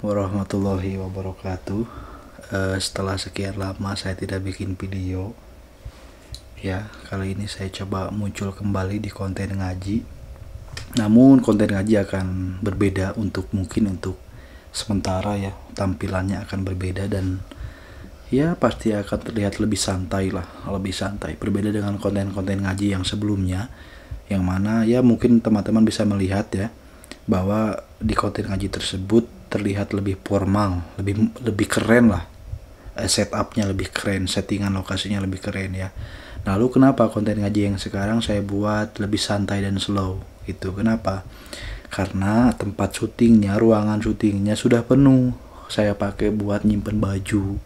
Warahmatullahi wabarakatuh. Setelah sekian lama saya tidak bikin video, ya kali ini saya coba muncul kembali di konten ngaji. Namun konten ngaji akan berbeda, mungkin untuk sementara ya, tampilannya akan berbeda dan ya pasti akan terlihat lebih santai lah, berbeda dengan konten-konten ngaji yang sebelumnya, yang mana ya mungkin teman-teman bisa melihat ya bahwa di konten ngaji tersebut terlihat lebih formal, lebih keren lah, setupnya lebih keren, settingan lokasinya lebih keren ya. Lalu kenapa konten ngaji yang sekarang saya buat lebih santai dan slow gitu? Kenapa? Karena tempat syutingnya, ruangan syutingnya sudah penuh. Saya pakai buat nyimpen baju,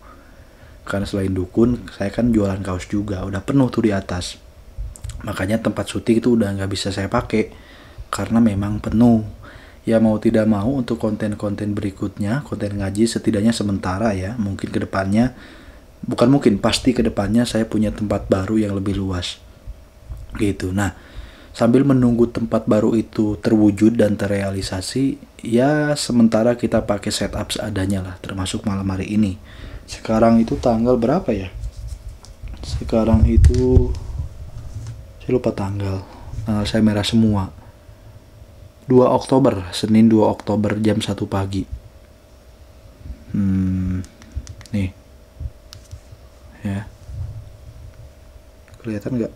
karena selain dukun saya kan jualan kaos juga, udah penuh tuh di atas. Makanya tempat syuting itu udah nggak bisa saya pakai karena memang penuh. Ya mau tidak mau untuk konten-konten berikutnya, konten ngaji setidaknya sementara ya, mungkin kedepannya, pasti kedepannya saya punya tempat baru yang lebih luas gitu. Nah, sambil menunggu tempat baru itu terwujud dan terrealisasi, ya sementara kita pakai setup seadanya lah, termasuk malam hari ini. Sekarang itu tanggal berapa ya? Sekarang itu saya lupa tanggal saya merah semua. 2 Oktober, Senin 2 Oktober jam 1 pagi. Nih. Ya. Kelihatan nggak?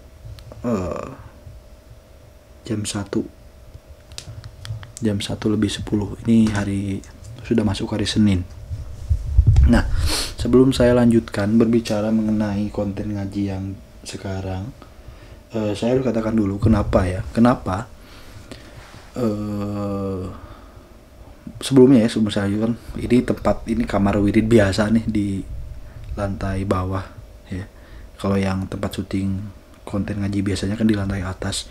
Jam 1. Jam 1 lebih 10. Ini sudah masuk hari Senin. Nah, sebelum saya lanjutkan berbicara mengenai konten ngaji yang sekarang, saya harus katakan dulu kenapa ya. Sebelumnya ya, sebelum saya lanjutkan, ini kamar wirid biasa nih di lantai bawah ya. Kalau yang tempat syuting konten ngaji biasanya kan di lantai atas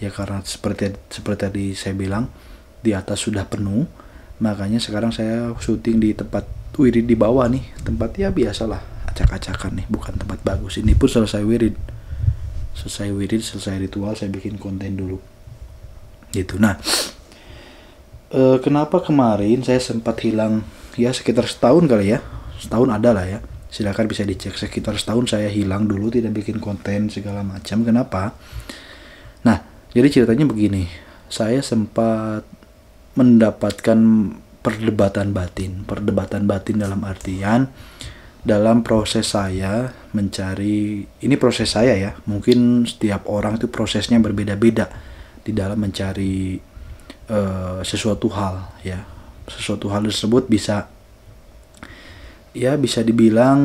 ya, karena seperti tadi saya bilang di atas sudah penuh, makanya sekarang saya syuting di tempat wirid di bawah nih, tempat ya biasalah, acak-acakan nih, bukan tempat bagus. Ini pun selesai wirid, selesai ritual, saya bikin konten dulu gitu. Nah, kenapa kemarin saya sempat hilang ya sekitar setahun kali ya, setahun ada lah ya, silakan bisa dicek, sekitar setahun saya hilang dulu, tidak bikin konten segala macam. Kenapa? Nah, jadi ceritanya begini, saya sempat mendapatkan perdebatan batin dalam artian dalam proses saya mencari, ini proses saya ya, mungkin setiap orang itu prosesnya berbeda-beda di dalam mencari sesuatu hal ya. Sesuatu hal tersebut bisa dibilang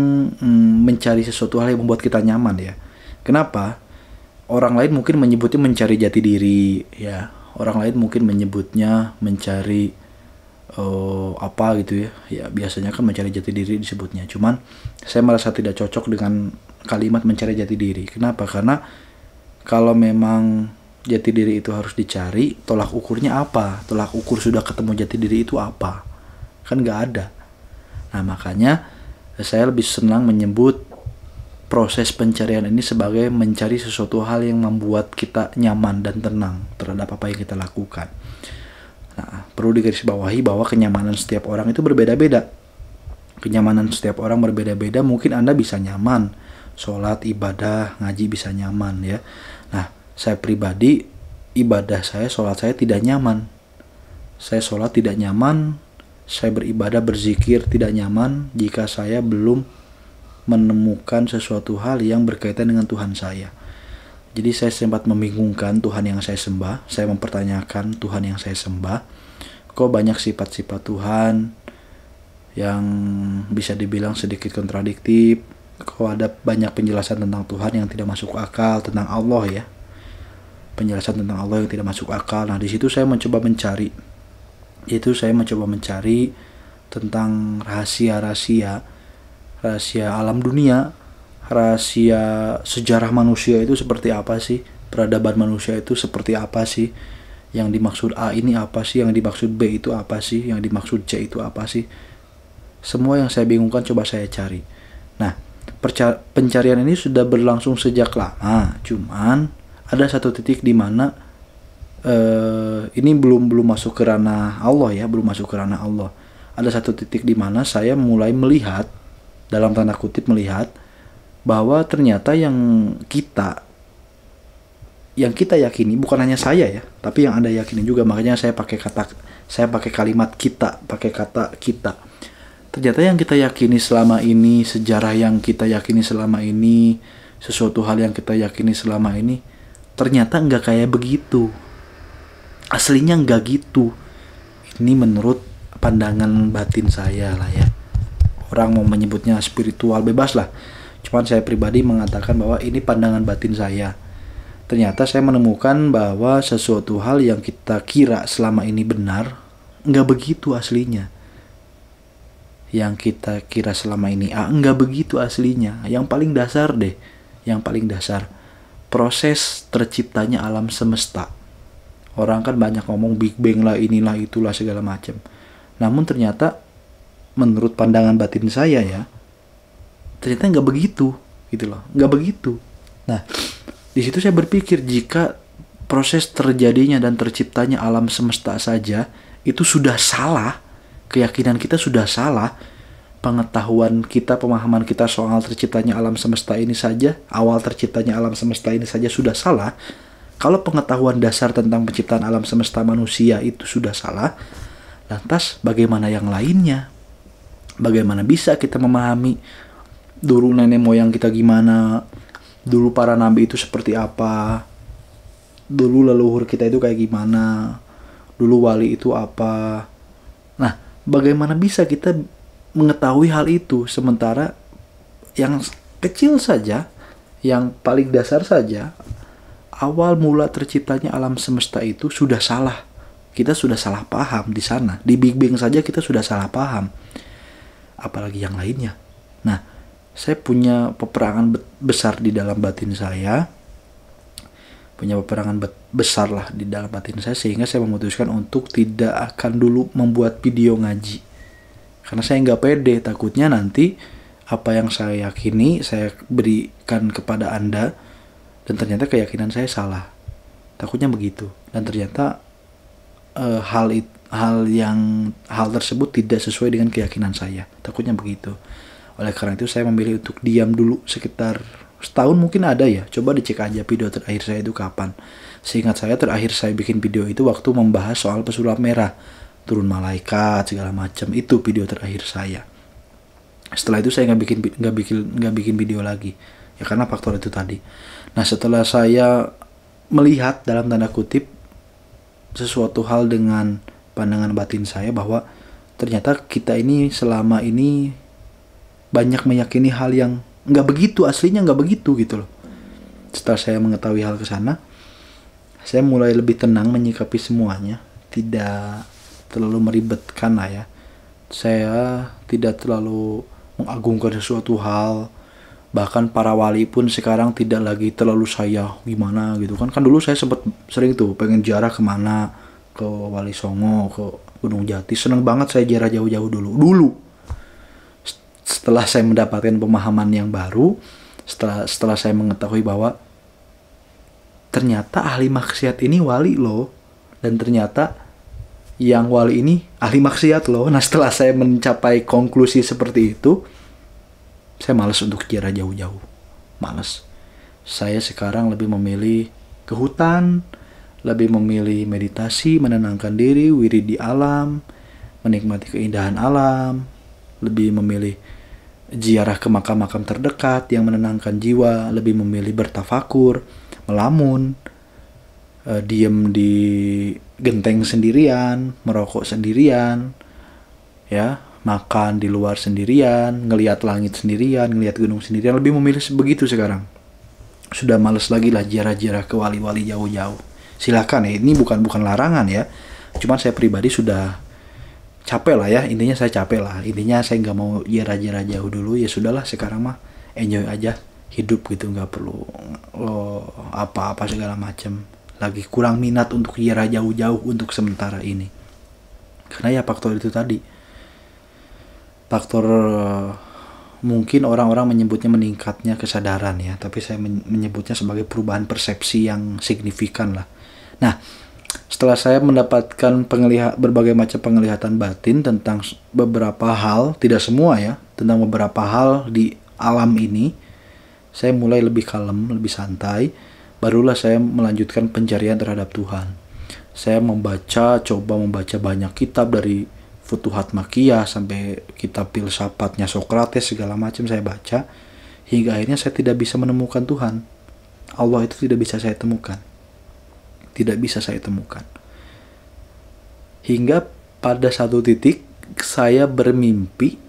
mencari sesuatu hal yang membuat kita nyaman ya. Kenapa? Orang lain mungkin menyebutnya mencari jati diri ya. Orang lain mungkin menyebutnya mencari apa gitu ya. Ya biasanya kan mencari jati diri disebutnya. Cuman saya merasa tidak cocok dengan kalimat mencari jati diri. Kenapa? Karena kalau memang jati diri itu harus dicari, tolak ukurnya apa? Tolak ukur sudah ketemu jati diri itu apa? Kan nggak ada. Nah, makanya saya lebih senang menyebut proses pencarian ini sebagai mencari sesuatu hal yang membuat kita nyaman dan tenang terhadap apa yang kita lakukan. Nah, perlu digarisbawahi bahwa kenyamanan setiap orang itu berbeda-beda. Kenyamanan setiap orang berbeda-beda. Mungkin Anda bisa nyaman sholat, ibadah, ngaji bisa nyaman ya. Nah, saya pribadi, ibadah saya, sholat saya tidak nyaman. Saya sholat tidak nyaman saya beribadah, berzikir tidak nyaman jika saya belum menemukan sesuatu hal yang berkaitan dengan Tuhan saya. Jadi saya sempat membingungkan Tuhan yang saya sembah. Saya mempertanyakan Tuhan yang saya sembah, kok banyak sifat-sifat Tuhan yang bisa dibilang sedikit kontradiktif. Kok ada banyak penjelasan tentang Tuhan yang tidak masuk akal, tentang Allah ya. Penjelasan tentang Allah yang tidak masuk akal. Nah, di situ saya mencoba mencari. Tentang rahasia alam dunia, rahasia sejarah manusia itu seperti apa sih, peradaban manusia itu seperti apa sih, yang dimaksud A ini apa sih, yang dimaksud B itu apa sih, yang dimaksud C itu apa sih. Semua yang saya bingungkan coba saya cari. Nah, pencarian ini sudah berlangsung sejak lama, cuman ada satu titik di mana ini belum masuk ke ranah Allah ya, belum masuk ke ranah Allah. Ada satu titik di mana saya mulai melihat, dalam tanda kutip melihat, bahwa ternyata yang kita yakini, bukan hanya saya ya, tapi yang Anda yakini juga. Makanya saya pakai kalimat kita, pakai kata kita. Ternyata yang kita yakini selama ini, sejarah yang kita yakini selama ini, sesuatu hal yang kita yakini selama ini, ternyata nggak kayak begitu. Aslinya nggak gitu. Ini menurut pandangan batin saya lah ya. Orang mau menyebutnya spiritual, bebas lah. Cuman saya pribadi mengatakan bahwa ini pandangan batin saya. Ternyata saya menemukan bahwa sesuatu hal yang kita kira selama ini benar, nggak begitu aslinya. Yang kita kira selama ini nggak begitu aslinya. Yang paling dasar deh, yang paling dasar, proses terciptanya alam semesta. Orang kan banyak ngomong Big Bang lah, inilah itulah segala macam. Namun ternyata menurut pandangan batin saya ya, ternyata nggak begitu gitu loh, nggak begitu. Nah, di situ saya berpikir, jika proses terjadinya dan terciptanya alam semesta saja itu sudah salah, keyakinan kita sudah salah, pengetahuan kita, pemahaman kita soal terciptanya alam semesta ini saja, awal terciptanya alam semesta ini saja sudah salah. Kalau pengetahuan dasar tentang penciptaan alam semesta manusia itu sudah salah, lantas bagaimana yang lainnya? Bagaimana bisa kita memahami dulu nenek moyang kita gimana, dulu para nabi itu seperti apa, dulu leluhur kita itu kayak gimana, dulu wali itu apa. Nah, bagaimana bisa kita mengetahui hal itu, sementara yang kecil saja, yang paling dasar saja, awal mula terciptanya alam semesta itu sudah salah. Kita sudah salah paham di sana. Di Big Bang saja kita sudah salah paham, apalagi yang lainnya. Nah, saya punya peperangan besar di dalam batin saya. Punya peperangan besar lah di dalam batin saya, sehingga saya memutuskan untuk tidak akan dulu membuat video ngaji. Karena saya nggak pede, takutnya nanti apa yang saya yakini saya berikan kepada Anda, dan ternyata keyakinan saya salah. Takutnya begitu. Dan ternyata hal tersebut tidak sesuai dengan keyakinan saya. Takutnya begitu. Oleh karena itu saya memilih untuk diam dulu sekitar setahun, mungkin ada ya. Coba dicek aja video terakhir saya itu kapan. Seingat saya terakhir saya bikin video itu waktu membahas soal pesulap merah, turun malaikat segala macam. Itu video terakhir saya. Setelah itu saya nggak bikin video lagi. Ya karena faktor itu tadi. Nah, setelah saya melihat dalam tanda kutip sesuatu hal dengan pandangan batin saya, bahwa ternyata kita ini selama ini banyak meyakini hal yang nggak begitu, aslinya nggak begitu gitu loh. Setelah saya mengetahui hal kesana, saya mulai lebih tenang menyikapi semuanya, tidak terlalu meribetkan lah ya. Saya tidak terlalu mengagungkan sesuatu hal. Bahkan para wali pun sekarang tidak lagi terlalu saya gimana gitu kan. Kan dulu saya sempat sering tuh pengen ziarah kemana, ke Wali Songo, ke Gunung Jati. Seneng banget saya ziarah jauh-jauh dulu. Setelah saya mendapatkan pemahaman yang baru, setelah saya mengetahui bahwa ternyata ahli maksiat ini wali loh, dan ternyata yang wali ini ahli maksiat loh. Nah, setelah saya mencapai konklusi seperti itu, saya malas untuk ziarah jauh-jauh. Malas. Saya sekarang lebih memilih ke hutan, lebih memilih meditasi, menenangkan diri, wirid di alam, menikmati keindahan alam, lebih memilih ziarah ke makam-makam terdekat yang menenangkan jiwa, lebih memilih bertafakur, melamun, diem di genteng sendirian, merokok sendirian, ya, makan di luar sendirian, ngelihat langit sendirian, ngelihat gunung sendirian, lebih memilih begitu sekarang. Sudah males lagi lah ziarah-ziarah ke wali-wali jauh-jauh. Silakan ya, ini bukan larangan ya. Cuman saya pribadi sudah capek lah ya, intinya saya capek lah. Intinya saya nggak mau ziarah-ziarah jauh dulu, ya sudahlah sekarang mah enjoy aja hidup gitu, nggak perlu apa-apa segala macem. Lagi kurang minat untuk ziarah jauh-jauh untuk sementara ini. Karena ya faktor itu tadi. Faktor mungkin orang-orang menyebutnya meningkatnya kesadaran ya, tapi saya menyebutnya sebagai perubahan persepsi yang signifikan lah. Nah, setelah saya mendapatkan berbagai macam penglihatan batin tentang beberapa hal, tidak semua ya, tentang beberapa hal di alam ini, saya mulai lebih kalem, lebih santai. Barulah saya melanjutkan pencarian terhadap Tuhan. Saya coba membaca banyak kitab dari Futuhat Makkiyah sampai kitab filsafatnya Sokrates, segala macam saya baca, hingga akhirnya saya tidak bisa menemukan Tuhan. Allah itu tidak bisa saya temukan. Tidak bisa saya temukan. Hingga pada satu titik saya bermimpi.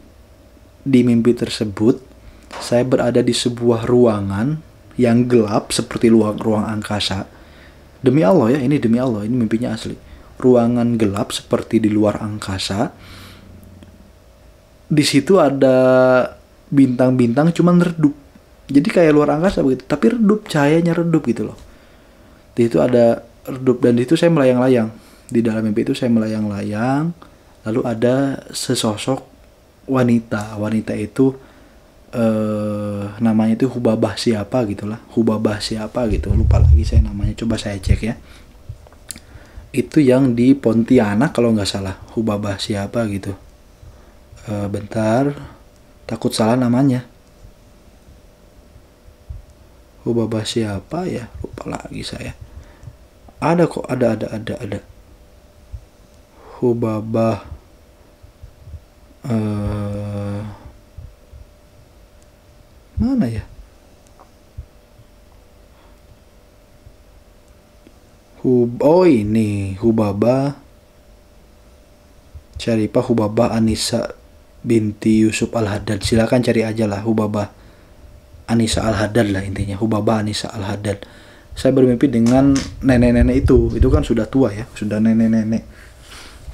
Di mimpi tersebut saya berada di sebuah ruangan yang gelap seperti ruang angkasa. Demi Allah ya, ini demi Allah, ini mimpinya asli. Ruangan gelap seperti di luar angkasa. Di situ ada bintang-bintang cuman redup. Jadi kayak luar angkasa begitu, tapi redup, cahayanya redup gitu loh. Di situ ada redup dan di situ saya melayang-layang. Di dalam mimpi itu saya melayang-layang. Lalu ada sesosok wanita. Wanita itu namanya itu Hubabah siapa gitulah. Hubabah siapa gitu, lupa lagi saya namanya. Coba saya cek ya. Itu yang di Pontianak kalau nggak salah. Hubabah siapa gitu. Bentar, takut salah namanya. Hubabah siapa ya, lupa lagi saya. Ada kok, ada. Hubabah mana ya? Oh ini Hubabah Syarifah Hubabah Anisa binti Yusuf Al-Haddad. Silakan cari aja lah Hubabah Anisa Al-Haddad lah intinya. Hubabah Anisa Al-Haddad. Saya bermimpi dengan nenek-nenek itu. Itu kan sudah tua ya, sudah nenek-nenek.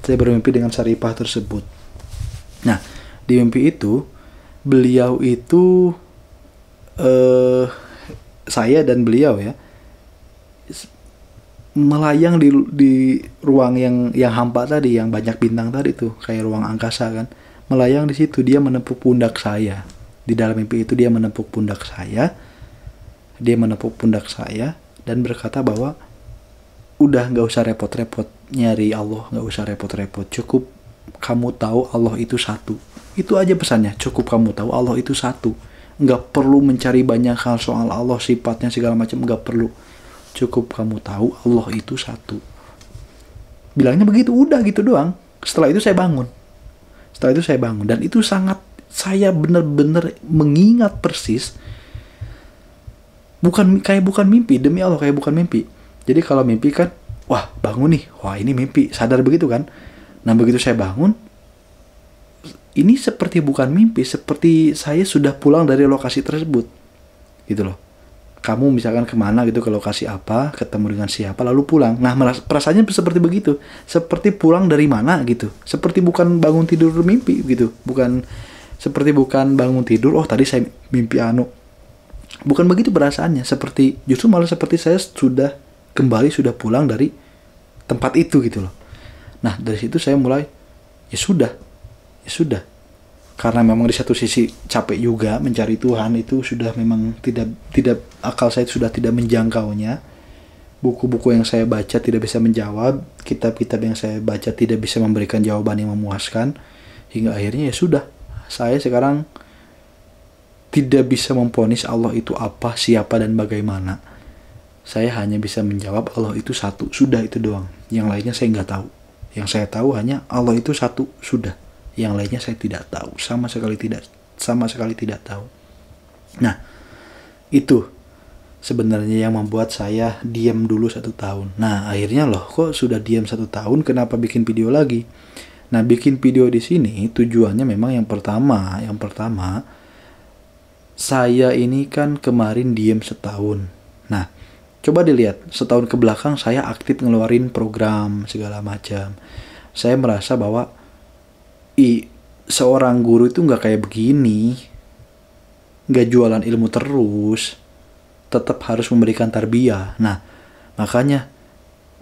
Saya bermimpi dengan Syarifah tersebut. Nah, di mimpi itu beliau itu saya dan beliau ya melayang di ruang yang hampa tadi, yang banyak bintang tadi tuh, kayak ruang angkasa kan. Melayang di situ, dia menepuk pundak saya. Di dalam mimpi itu dia menepuk pundak saya. Dia menepuk pundak saya dan berkata bahwa udah nggak usah repot-repot nyari Allah, nggak usah repot-repot. Cukup kamu tahu Allah itu satu. Itu aja pesannya. Cukup kamu tahu Allah itu satu. Nggak perlu mencari banyak hal soal Allah, sifatnya segala macam, nggak perlu. Cukup kamu tahu Allah itu satu. Bilangnya begitu, udah gitu doang. Setelah itu saya bangun. Dan itu sangat, saya benar-benar mengingat persis. Bukan mimpi, demi Allah kayak bukan mimpi. Jadi kalau mimpi kan, wah bangun nih, wah ini mimpi, sadar begitu kan. Nah begitu saya bangun, ini seperti bukan mimpi, seperti saya sudah pulang dari lokasi tersebut. Gitu loh. Kamu misalkan kemana gitu, ke lokasi apa, ketemu dengan siapa, lalu pulang. Nah perasaannya seperti begitu. Seperti pulang dari mana gitu. Seperti bukan bangun tidur mimpi gitu. Seperti bukan bangun tidur, oh tadi saya mimpi anu. Bukan begitu perasaannya. Justru malah seperti saya sudah pulang dari tempat itu gitu loh. Nah dari situ saya mulai, ya sudah. Karena memang di satu sisi capek juga mencari Tuhan, itu sudah memang tidak akal saya sudah tidak menjangkaunya. Buku-buku yang saya baca tidak bisa menjawab, kitab-kitab yang saya baca tidak bisa memberikan jawaban yang memuaskan. Hingga akhirnya ya sudah, saya sekarang tidak bisa memvonis Allah itu apa, siapa dan bagaimana. Saya hanya bisa menjawab Allah itu satu, sudah itu doang. Yang lainnya saya nggak tahu. Yang saya tahu hanya Allah itu satu, sudah. Yang lainnya saya tidak tahu, sama sekali tidak tahu. Nah, itu sebenarnya yang membuat saya diam dulu 1 tahun. Nah, akhirnya loh, kok sudah diam 1 tahun, kenapa bikin video lagi? Nah, bikin video di sini tujuannya memang yang pertama, saya ini kan kemarin diam setahun. Nah, coba dilihat, setahun ke belakang saya aktif ngeluarin program segala macam. Saya merasa bahwa seorang guru itu nggak kayak begini, nggak jualan ilmu terus, tetap harus memberikan tarbiyah. Nah, makanya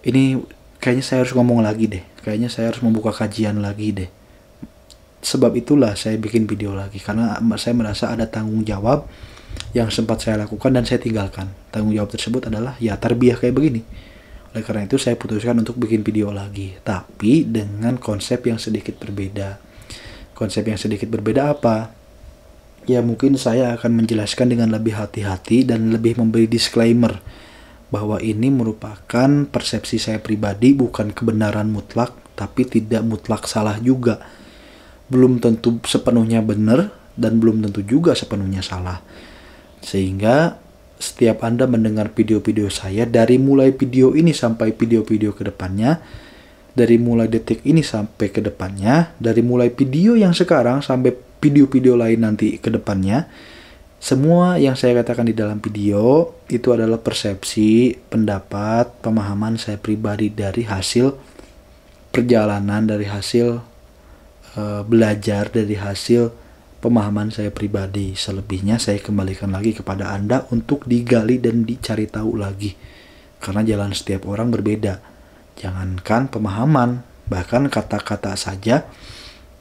ini kayaknya saya harus ngomong lagi deh, kayaknya saya harus membuka kajian lagi deh. Sebab itulah saya bikin video lagi, karena saya merasa ada tanggung jawab yang sempat saya lakukan dan saya tinggalkan. Tanggung jawab tersebut adalah ya tarbiyah kayak begini. Oleh karena itu saya putuskan untuk bikin video lagi, tapi dengan konsep yang sedikit berbeda. Konsep yang sedikit berbeda apa? Ya mungkin saya akan menjelaskan dengan lebih hati-hati dan lebih memberi disclaimer bahwa ini merupakan persepsi saya pribadi, bukan kebenaran mutlak, tapi tidak mutlak salah juga. Belum tentu sepenuhnya benar dan belum tentu juga sepenuhnya salah. Sehingga setiap Anda mendengar video-video saya, dari mulai video ini sampai video-video ke depannya, dari mulai detik ini sampai ke depannya, dari mulai video yang sekarang sampai video-video lain nanti ke depannya, semua yang saya katakan di dalam video itu adalah persepsi, pendapat, pemahaman saya pribadi dari hasil perjalanan, dari hasil belajar, dari hasil pemahaman saya pribadi. Selebihnya saya kembalikan lagi kepada Anda untuk digali dan dicari tahu lagi, karena jalan setiap orang berbeda. Jangankan pemahaman, bahkan kata-kata saja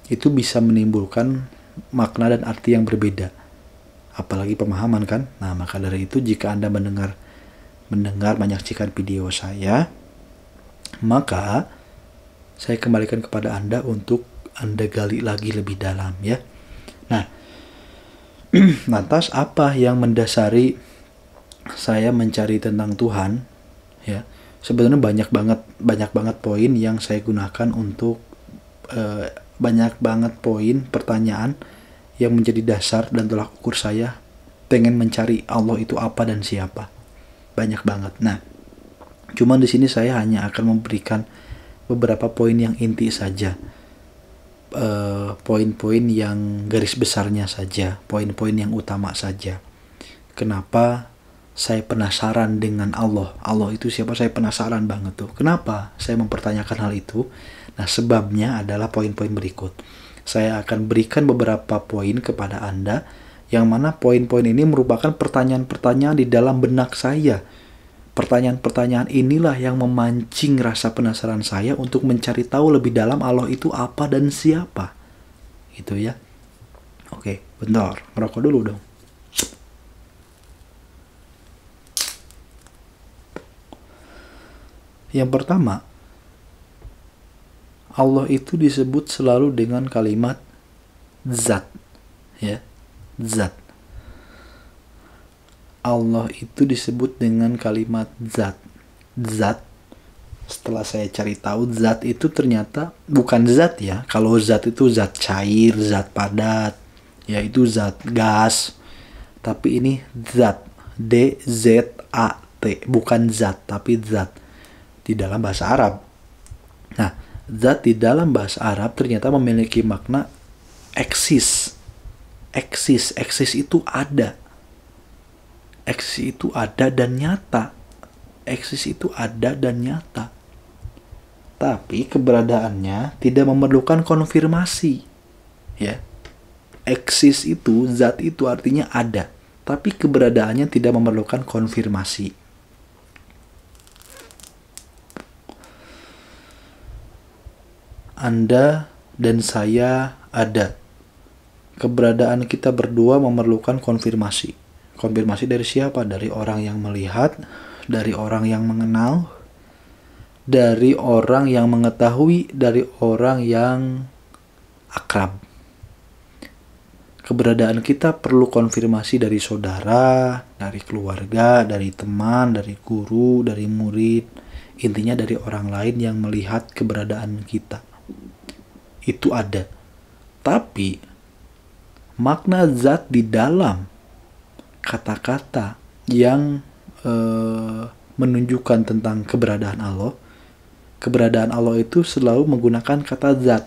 itu bisa menimbulkan makna dan arti yang berbeda, apalagi pemahaman kan. Nah, maka dari itu jika Anda mendengar menyaksikan video saya, maka saya kembalikan kepada Anda untuk Anda gali lagi lebih dalam ya. Nah, lantas apa yang mendasari saya mencari tentang Tuhan ya? Sebenarnya banyak banget poin yang saya gunakan untuk banyak banget poin pertanyaan yang menjadi dasar dan tolak ukur saya pengen mencari Allah itu apa dan siapa. Banyak banget. Nah, cuman di sini saya hanya akan memberikan beberapa poin yang inti saja. Poin-poin yang garis besarnya saja, poin-poin yang utama saja. Kenapa saya penasaran dengan Allah? Allah itu siapa? Saya penasaran banget tuh. Kenapa saya mempertanyakan hal itu? Nah, sebabnya adalah poin-poin berikut. Saya akan berikan beberapa poin kepada Anda, yang mana poin-poin ini merupakan pertanyaan-pertanyaan di dalam benak saya. Pertanyaan-pertanyaan inilah yang memancing rasa penasaran saya untuk mencari tahu lebih dalam Allah itu apa dan siapa. Gitu ya. Oke, bentar. Ngerokok dulu dong. Yang pertama, Allah itu disebut selalu dengan kalimat zat. Ya, zat. Allah itu disebut dengan kalimat zat. Zat, setelah saya cari tahu, zat itu ternyata bukan zat ya. Kalau zat itu zat cair, zat padat, yaitu zat gas. Tapi ini zat, D-Z-A-T, bukan zat, tapi zat di dalam bahasa Arab. Nah, zat di dalam bahasa Arab ternyata memiliki makna eksis. Eksis itu ada. Eksis itu ada dan nyata. Eksis itu ada dan nyata. Tapi keberadaannya tidak memerlukan konfirmasi. Ya. Eksis itu, zat itu artinya ada, tapi keberadaannya tidak memerlukan konfirmasi. Anda dan saya ada. Keberadaan kita berdua memerlukan konfirmasi. Konfirmasi dari siapa? Dari orang yang melihat, dari orang yang mengenal, dari orang yang mengetahui, dari orang yang akrab. Keberadaan kita perlu konfirmasi dari saudara, dari keluarga, dari teman, dari guru, dari murid. Intinya dari orang lain yang melihat keberadaan kita. Itu ada. Tapi makna zat di dalam kata-kata yang menunjukkan tentang keberadaan Allah. Keberadaan Allah itu selalu menggunakan kata zat.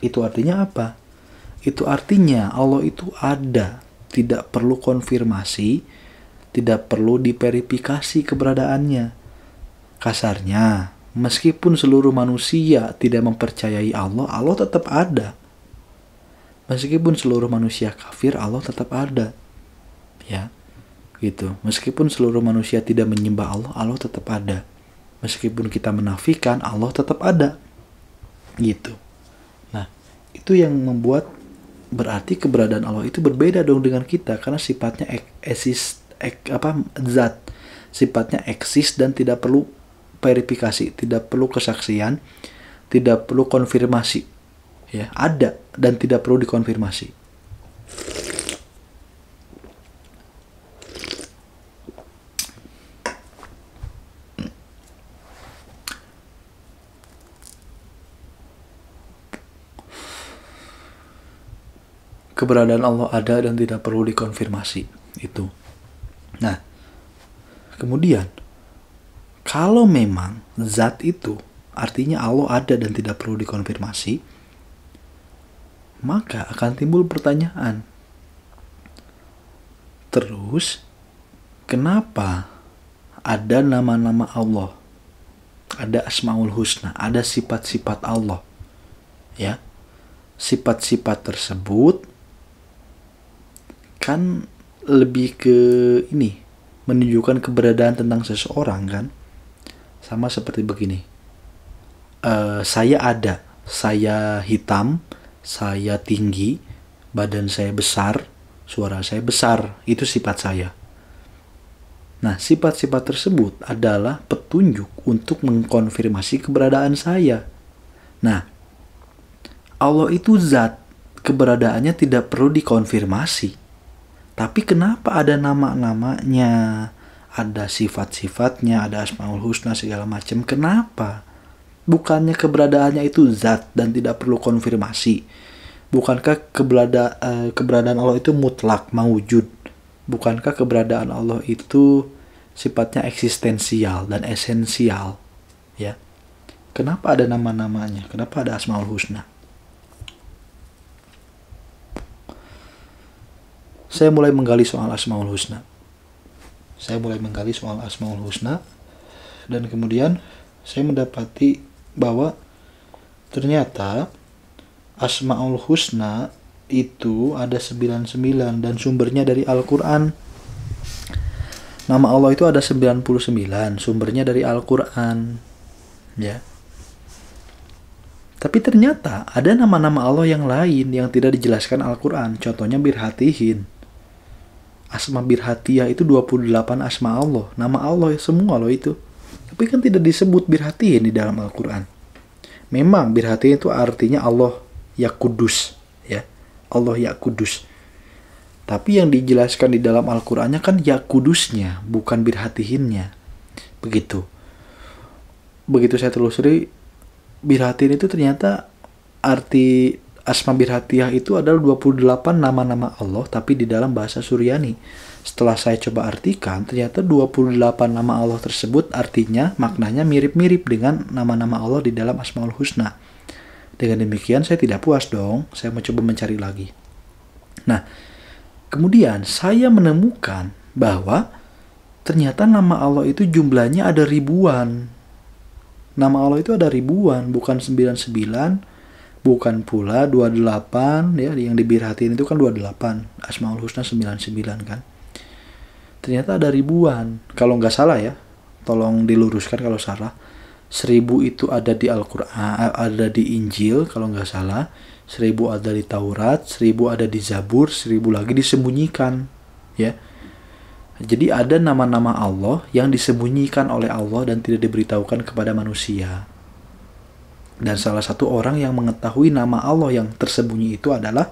Itu artinya apa? Itu artinya Allah itu ada. Tidak perlu konfirmasi, tidak perlu diverifikasi keberadaannya. Kasarnya, meskipun seluruh manusia tidak mempercayai Allah, Allah tetap ada. Meskipun seluruh manusia kafir, Allah tetap ada. Ya, gitu. Meskipun seluruh manusia tidak menyembah Allah, Allah tetap ada. Meskipun kita menafikan, Allah tetap ada. Gitu. Nah, itu yang membuat berarti keberadaan Allah itu berbeda dong dengan kita, karena sifatnya zat. Sifatnya eksis dan tidak perlu verifikasi, tidak perlu kesaksian, tidak perlu konfirmasi. Ya, ada dan tidak perlu dikonfirmasi. Keberadaan Allah ada dan tidak perlu dikonfirmasi. Itu. Nah, kemudian kalau memang zat itu artinya Allah ada dan tidak perlu dikonfirmasi, maka akan timbul pertanyaan. Terus, kenapa ada nama-nama Allah? Ada Asmaul Husna, ada sifat-sifat Allah. Ya. Sifat-sifat tersebut kan lebih ke ini, menunjukkan keberadaan tentang seseorang kan. Sama seperti begini. Saya ada, saya hitam, saya tinggi, badan saya besar, suara saya besar, itu sifat saya. Nah, sifat-sifat tersebut adalah petunjuk untuk mengkonfirmasi keberadaan saya. Nah, Allah itu zat, keberadaannya tidak perlu dikonfirmasi. Tapi kenapa ada nama-namanya, ada sifat-sifatnya, ada Asmaul Husna segala macam? Kenapa? Bukannya keberadaannya itu zat dan tidak perlu konfirmasi? Bukankah keberadaan Allah itu mutlak, mawujud? Bukankah keberadaan Allah itu sifatnya eksistensial dan esensial? Ya. Kenapa ada nama-namanya? Kenapa ada Asmaul Husna? Saya mulai menggali soal Asmaul Husna. Dan kemudian saya mendapati bahwa ternyata Asmaul Husna itu ada 99 dan sumbernya dari Al-Quran. Nama Allah itu ada 99, sumbernya dari Al-Quran. Ya. Tapi ternyata ada nama-nama Allah yang lain yang tidak dijelaskan Al-Quran. Contohnya Birhatihin. Asma Birhatiyah itu 28 asma Allah. Nama Allah semua loh itu. Tapi kan tidak disebut Birhatihin di dalam Al-Quran. Memang Birhatihin itu artinya Allah ya kudus. Ya. Allah ya kudus. Tapi yang dijelaskan di dalam Al-Qurannya kan ya kudusnya, bukan Birhatihinnya. Begitu. Begitu saya telusuri, Birhatihin itu ternyata arti Asma Birhatiyah itu adalah 28 nama-nama Allah tapi di dalam bahasa Suryani. Setelah saya coba artikan, ternyata 28 nama Allah tersebut artinya, maknanya mirip-mirip dengan nama-nama Allah di dalam Asmaul Husna. Dengan demikian saya tidak puas dong, saya mencoba mencari lagi. Nah, kemudian saya menemukan bahwa ternyata nama Allah itu jumlahnya ada ribuan. Nama Allah itu ada ribuan, bukan 99, bukan pula 28, ya, yang dibirhatiin itu kan 28, Asmaul Husna 99 kan. Ternyata ada ribuan, kalau nggak salah ya, tolong diluruskan kalau salah. 1000 itu ada di Al-Quran, ada di Injil kalau nggak salah, 1000 ada di Taurat, 1000 ada di Zabur, 1000 lagi disembunyikan, ya. Jadi ada nama-nama Allah yang disembunyikan oleh Allah dan tidak diberitahukan kepada manusia. Dan salah satu orang yang mengetahui nama Allah yang tersembunyi itu adalah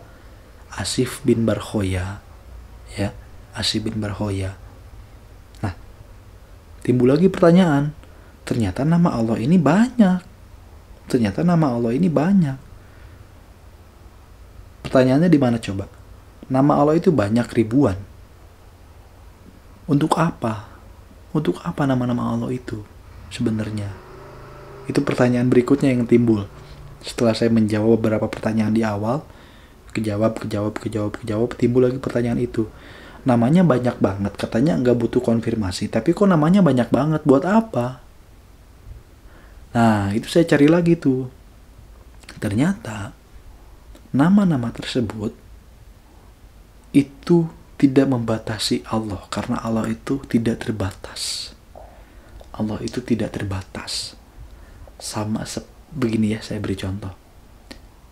Asif bin Barkhoya. Ya, Asif bin Barkhoya. Nah, timbul lagi pertanyaan, ternyata nama Allah ini banyak. Pertanyaannya di mana coba? Nama Allah itu banyak, ribuan. Untuk apa? Untuk apa nama-nama Allah itu sebenarnya? Itu pertanyaan berikutnya yang timbul. Setelah saya menjawab beberapa pertanyaan di awal, kejawab, timbul lagi pertanyaan itu. Namanya banyak banget, katanya nggak butuh konfirmasi, tapi kok namanya banyak banget, buat apa? Nah, itu saya cari lagi tuh. Ternyata nama-nama tersebut itu tidak membatasi Allah, karena Allah itu tidak terbatas. Sama begini ya, saya beri contoh.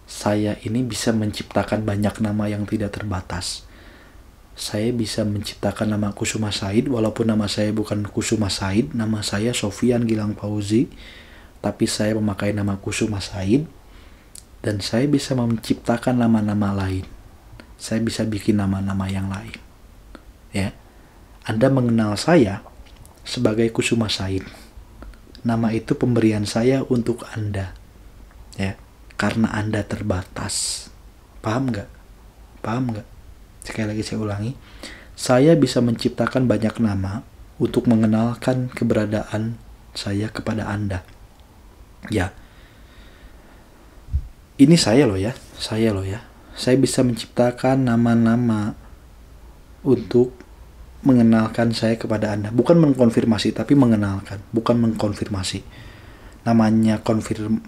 Saya ini bisa menciptakan banyak nama yang tidak terbatas. Saya bisa menciptakan nama Kusuma Said, walaupun nama saya bukan Kusuma Said, nama saya Sofyan Gilang Fauzi, tapi saya memakai nama Kusuma Said. Dan saya bisa menciptakan nama-nama lain. Saya bisa bikin nama-nama yang lain. Ya, Anda mengenal saya sebagai Kusuma Said. Nama itu pemberian saya untuk Anda. Ya, karena Anda terbatas. Paham nggak? Sekali lagi saya ulangi. Saya bisa menciptakan banyak nama untuk mengenalkan keberadaan saya kepada Anda. Ya. Ini saya loh ya. Saya bisa menciptakan nama-nama untuk mengenalkan saya kepada Anda. Bukan mengkonfirmasi, tapi mengenalkan. Bukan mengkonfirmasi. Namanya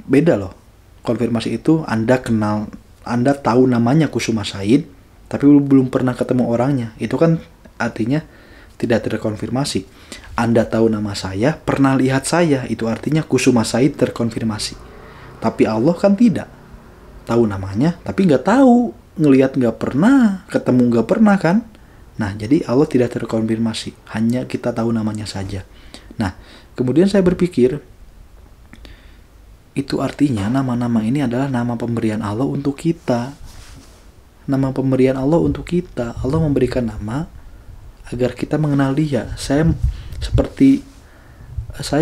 beda loh. Konfirmasi itu Anda kenal, Anda tahu namanya Kusuma Said, tapi belum pernah ketemu orangnya. Itu kan artinya tidak terkonfirmasi. Anda tahu nama saya, pernah lihat saya, itu artinya Kusuma Said terkonfirmasi. Tapi Allah kan tidak. Tahu namanya, tapi nggak tahu. Ngelihat nggak pernah, ketemu nggak pernah kan. Nah, jadi Allah tidak terkonfirmasi. Hanya kita tahu namanya saja. Nah, kemudian saya berpikir, itu artinya nama-nama ini adalah nama pemberian Allah untuk kita. Nama pemberian Allah untuk kita. Allah memberikan nama agar kita mengenal Dia. Saya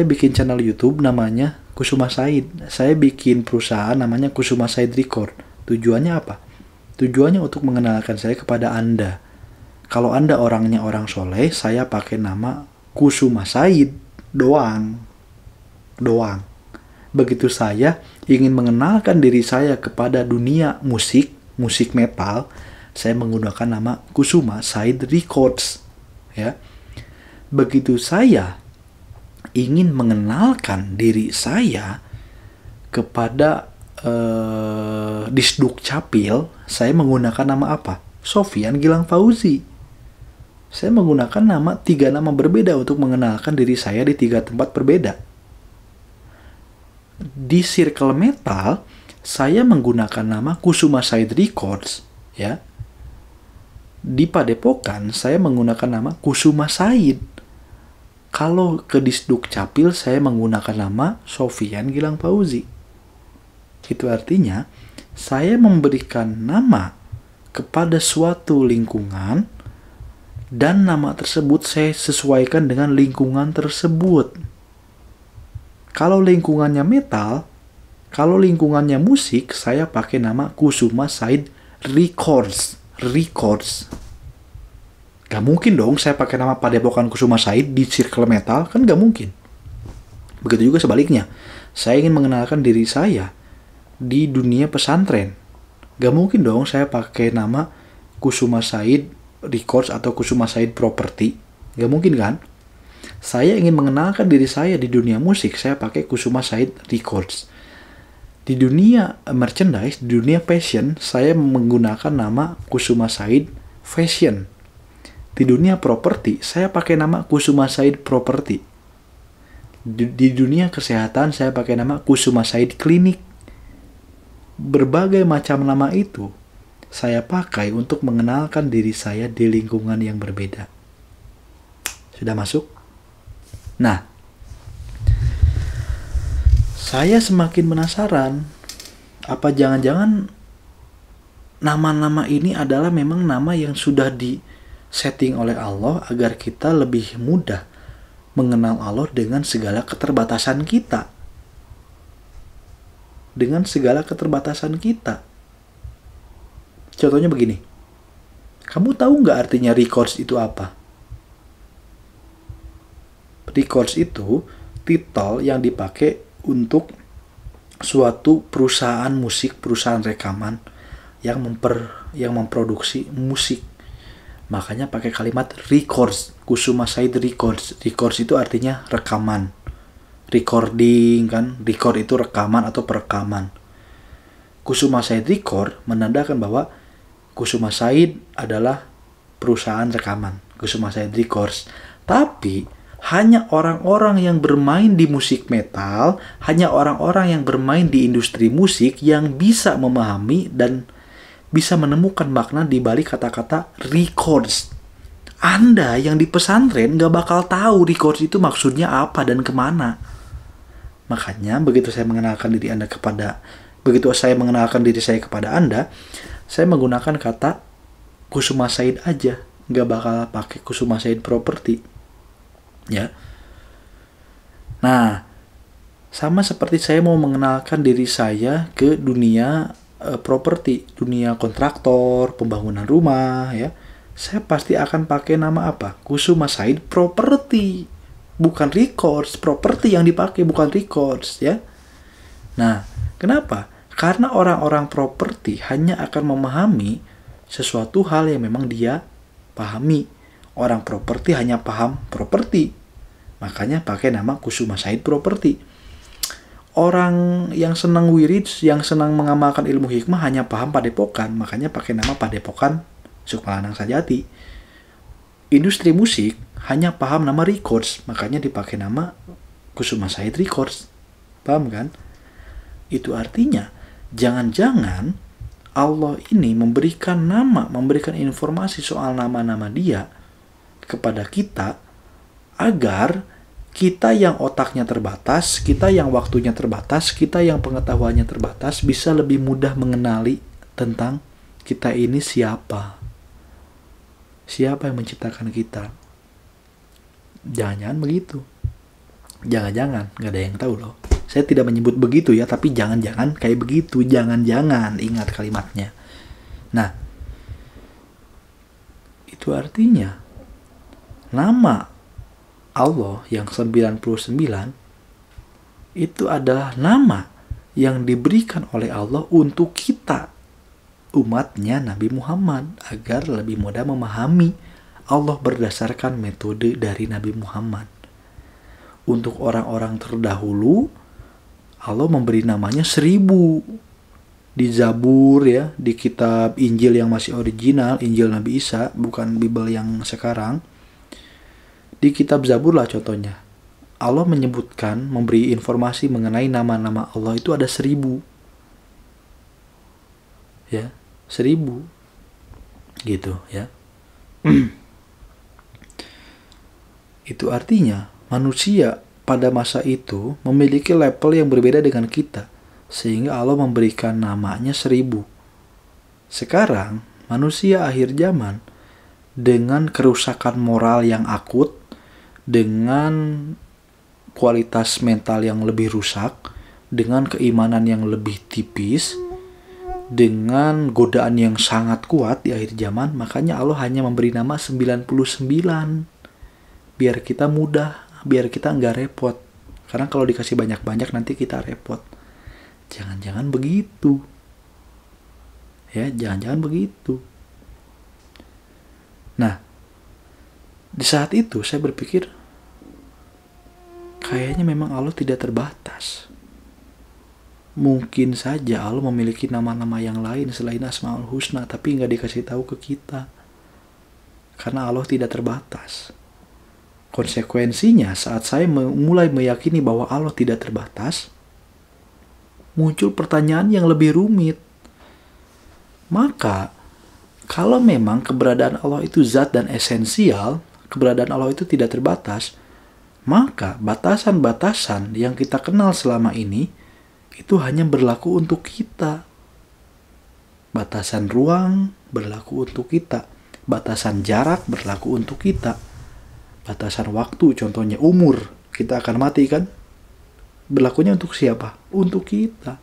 bikin channel YouTube namanya Kusuma Said. Saya bikin perusahaan namanya Kusuma Said Record. Tujuannya apa? Tujuannya untuk mengenalkan saya kepada Anda. Kalau Anda orangnya orang soleh, saya pakai nama Kusuma Said doang. Begitu saya ingin mengenalkan diri saya kepada dunia musik metal, saya menggunakan nama Kusuma Said Records. Ya. Begitu saya ingin mengenalkan diri saya kepada Disduk Capil, saya menggunakan nama apa? Sofyan Gilang Fauzi. Saya menggunakan 3 nama berbeda untuk mengenalkan diri saya di 3 tempat berbeda. Di circle metal, saya menggunakan nama Kusuma Said Records, ya. Di Padepokan, saya menggunakan nama Kusuma Said. Kalau ke Disduk Capil, saya menggunakan nama Sofyan Gilang Fauzi. Itu artinya, saya memberikan nama kepada suatu lingkungan, dan nama tersebut saya sesuaikan dengan lingkungan tersebut. Kalau lingkungannya metal, kalau lingkungannya musik, saya pakai nama Kusuma Said Records. Gak mungkin dong saya pakai nama Padepokan Kusuma Said di circle metal, kan gak mungkin. Begitu juga sebaliknya. Saya ingin mengenalkan diri saya di dunia pesantren. Gak mungkin dong saya pakai nama Kusuma Said Records atau Kusuma Said Property. Gak mungkin kan? Saya ingin mengenalkan diri saya di dunia musik, saya pakai Kusuma Said Records. Di dunia merchandise, di dunia fashion, saya menggunakan nama Kusuma Said Fashion. Di dunia properti, saya pakai nama Kusuma Said Property. Di dunia kesehatan, saya pakai nama Kusuma Said Klinik. Berbagai macam nama itu saya pakai untuk mengenalkan diri saya di lingkungan yang berbeda. Sudah masuk? Nah, saya semakin penasaran, apa jangan-jangan nama-nama ini adalah memang nama yang sudah di setting oleh Allah agar kita lebih mudah mengenal Allah dengan segala keterbatasan kita. Dengan segala keterbatasan kita. Contohnya begini. Kamu tahu nggak artinya records itu apa? Records itu titel yang dipakai untuk suatu perusahaan musik, perusahaan rekaman yang memproduksi musik. Makanya pakai kalimat records, Kusuma Said records. Records itu artinya rekaman. Recording kan, record itu rekaman atau perekaman. Kusuma Said record menandakan bahwa Kusuma Said adalah perusahaan rekaman, Kusuma Said Records. Tapi hanya orang-orang yang bermain di musik metal, hanya orang-orang yang bermain di industri musik yang bisa memahami dan bisa menemukan makna di balik kata-kata records. Anda yang di pesantren gak bakal tahu records itu maksudnya apa dan kemana. Makanya begitu saya mengenalkan diri saya kepada Anda, saya menggunakan kata Kusuma Said aja, nggak bakal pakai Kusuma Said Property, ya. Nah, sama seperti saya mau mengenalkan diri saya ke dunia properti, dunia kontraktor, pembangunan rumah, ya. Saya pasti akan pakai nama apa? Kusuma Said Property. Bukan records, properti yang dipakai bukan records, ya. Nah, kenapa? Karena orang-orang properti hanya akan memahami sesuatu hal yang memang dia pahami. Orang properti hanya paham properti. Makanya pakai nama Kusuma Said Property. Orang yang senang wirid, yang senang mengamalkan ilmu hikmah hanya paham Padepokan. Makanya pakai nama Padepokan Sukmalanang Sajati. Industri musik hanya paham nama records, makanya dipakai nama Kusuma Said Records. Paham kan? Itu artinya, jangan-jangan Allah ini memberikan nama, memberikan informasi soal nama-nama dia kepada kita, agar kita yang otaknya terbatas, kita yang waktunya terbatas, kita yang pengetahuannya terbatas, bisa lebih mudah mengenali tentang kita ini siapa. Siapa yang menciptakan kita. Jangan-jangan begitu. Jangan-jangan, gak ada yang tahu loh. Saya tidak menyebut begitu ya, tapi jangan-jangan kayak begitu. Jangan-jangan, ingat kalimatnya. Nah, itu artinya nama Allah yang 99 itu adalah nama yang diberikan oleh Allah untuk kita, umatnya Nabi Muhammad, agar lebih mudah memahami Allah berdasarkan metode dari Nabi Muhammad. Untuk orang-orang terdahulu, Allah memberi namanya 1000. Di Zabur ya, di kitab Injil yang masih original, Injil Nabi Isa, bukan Bible yang sekarang. Di kitab Zabur lah contohnya. Allah menyebutkan, memberi informasi mengenai nama-nama Allah itu ada 1000. Ya, 1000. Gitu ya. Itu artinya manusia pada masa itu memiliki level yang berbeda dengan kita, sehingga Allah memberikan namanya 1000. Sekarang manusia akhir zaman dengan kerusakan moral yang akut, dengan kualitas mental yang lebih rusak, dengan keimanan yang lebih tipis, dengan godaan yang sangat kuat di akhir zaman, makanya Allah hanya memberi nama 99. Biar kita mudah, biar kita nggak repot. Karena kalau dikasih banyak-banyak nanti kita repot. Jangan-jangan begitu. Ya, jangan-jangan begitu. Nah, di saat itu saya berpikir, kayaknya memang Allah tidak terbatas. Mungkin saja Allah memiliki nama-nama yang lain selain Asmaul Husna, tapi nggak dikasih tahu ke kita. Karena Allah tidak terbatas. Konsekuensinya saat saya mulai meyakini bahwa Allah tidak terbatas, muncul pertanyaan yang lebih rumit. Maka, kalau memang keberadaan Allah itu zat dan esensial, keberadaan Allah itu tidak terbatas, maka batasan-batasan yang kita kenal selama ini itu hanya berlaku untuk kita. Batasan ruang berlaku untuk kita. Batasan jarak berlaku untuk kita. Batasan waktu, contohnya umur, kita akan mati kan? Berlakunya untuk siapa? Untuk kita.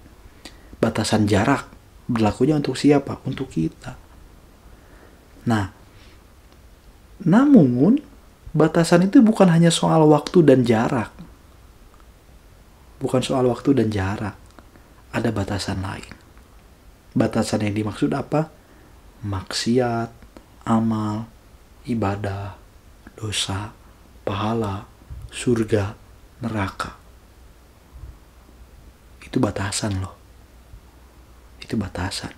Batasan jarak, berlakunya untuk siapa? Untuk kita. Nah, namun batasan itu bukan hanya soal waktu dan jarak. Bukan soal waktu dan jarak. Ada batasan lain. Batasan yang dimaksud apa? Maksiat, amal, ibadah, dosa, pahala, surga, neraka. Itu batasan loh. Itu batasan.